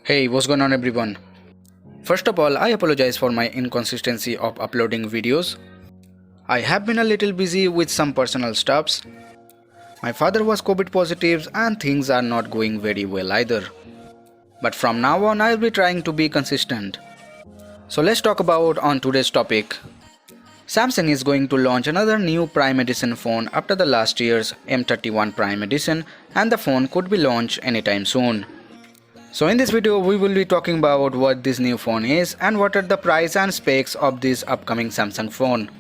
Hey, what's going on everyone? First of all, I apologize for my inconsistency of uploading videos. I have been a little busy with some personal stuffs. My father was COVID positive and things are not going very well either. But from now on, I'll be trying to be consistent. So let's talk about on today's topic. Samsung is going to launch another new Prime Edition phone after the last year's M31 Prime Edition, and the phone could be launched anytime soon. So in this video we will be talking about what this new phone is and what are the price and specs of this upcoming Samsung phone.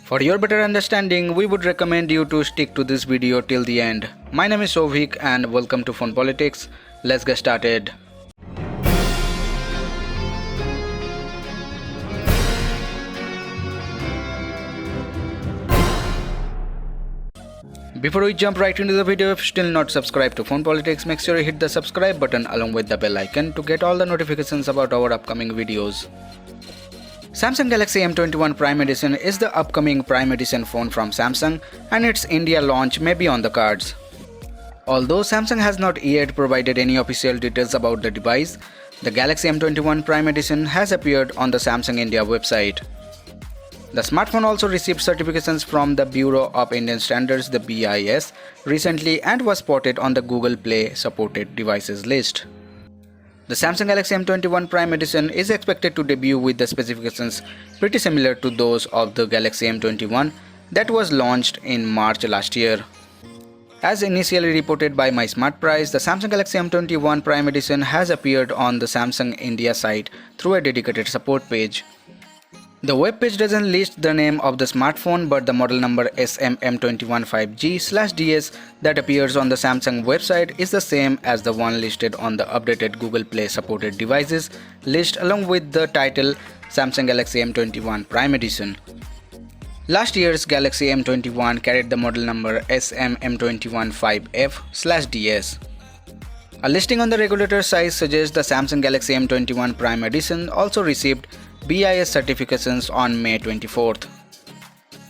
For your better understanding, we would recommend you to stick to this video till the end. My name is Sovik and welcome to Phone Politics. Let's get started. Before we jump right into the video, if still not subscribed to Phone Politics, make sure you hit the subscribe button along with the bell icon to get all the notifications about our upcoming videos. Samsung Galaxy M21 Prime Edition is the upcoming Prime Edition phone from Samsung, and its India launch may be on the cards. Although Samsung has not yet provided any official details about the device, the Galaxy M21 Prime Edition has appeared on the Samsung India website. The smartphone also received certifications from the Bureau of Indian Standards, the BIS, recently and was spotted on the Google Play supported devices list. The Samsung Galaxy M21 Prime Edition is expected to debut with the specifications pretty similar to those of the Galaxy M21 that was launched in March last year. As initially reported by My Smart Price, the Samsung Galaxy M21 Prime Edition has appeared on the Samsung India site through a dedicated support page. The web page doesn't list the name of the smartphone, but the model number SM-M21 5G/DS that appears on the Samsung website is the same as the one listed on the updated Google Play supported devices list, along with the title Samsung Galaxy M21 Prime Edition. Last year's Galaxy M21 carried the model number SM-M21 5F/DS. A listing on the regulator site suggests the Samsung Galaxy M21 Prime Edition also received BIS certifications on May 24th.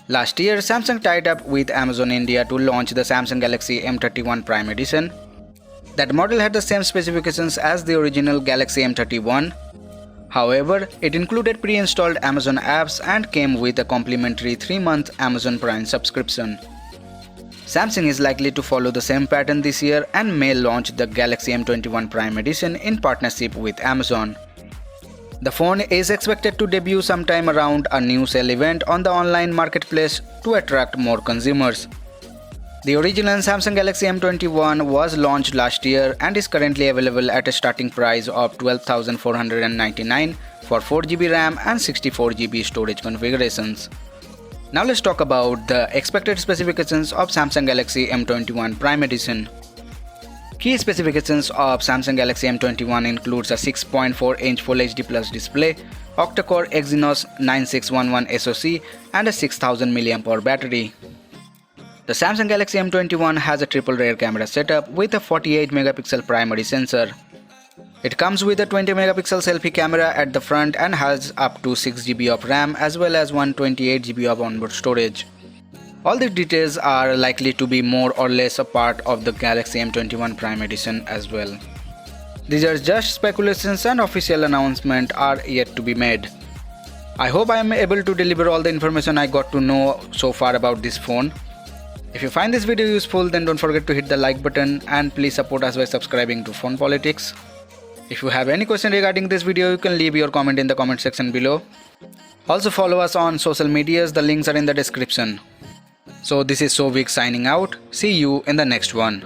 Last year, Samsung tied up with Amazon India to launch the Samsung Galaxy M31 Prime Edition. That model had the same specifications as the original Galaxy M31. However, it included pre-installed Amazon apps and came with a complimentary 3-month Amazon Prime subscription. Samsung is likely to follow the same pattern this year and may launch the Galaxy M21 Prime Edition in partnership with Amazon. The phone is expected to debut sometime around a new sale event on the online marketplace to attract more consumers. The original Samsung Galaxy M21 was launched last year and is currently available at a starting price of 12,499 for 4GB RAM and 64GB storage configurations. Now let's talk about the expected specifications of Samsung Galaxy M21 Prime Edition. Key specifications of Samsung Galaxy M21 includes a 6.4-inch Full HD Plus display, octa-core Exynos 9611 SoC and a 6000 mAh battery. The Samsung Galaxy M21 has a triple rear camera setup with a 48-megapixel primary sensor. It comes with a 20-megapixel selfie camera at the front and has up to 6GB of RAM as well as 128GB of onboard storage. All these details are likely to be more or less a part of the Galaxy M21 Prime Edition as well. These are just speculations and official announcements are yet to be made. I hope I am able to deliver all the information I got to know so far about this phone. If you find this video useful, then don't forget to hit the like button and please support us by subscribing to Phone Politics. If you have any question regarding this video, you can leave your comment in the comment section below. Also follow us on social medias, the links are in the description. So this is Sovik signing out. See you in the next one.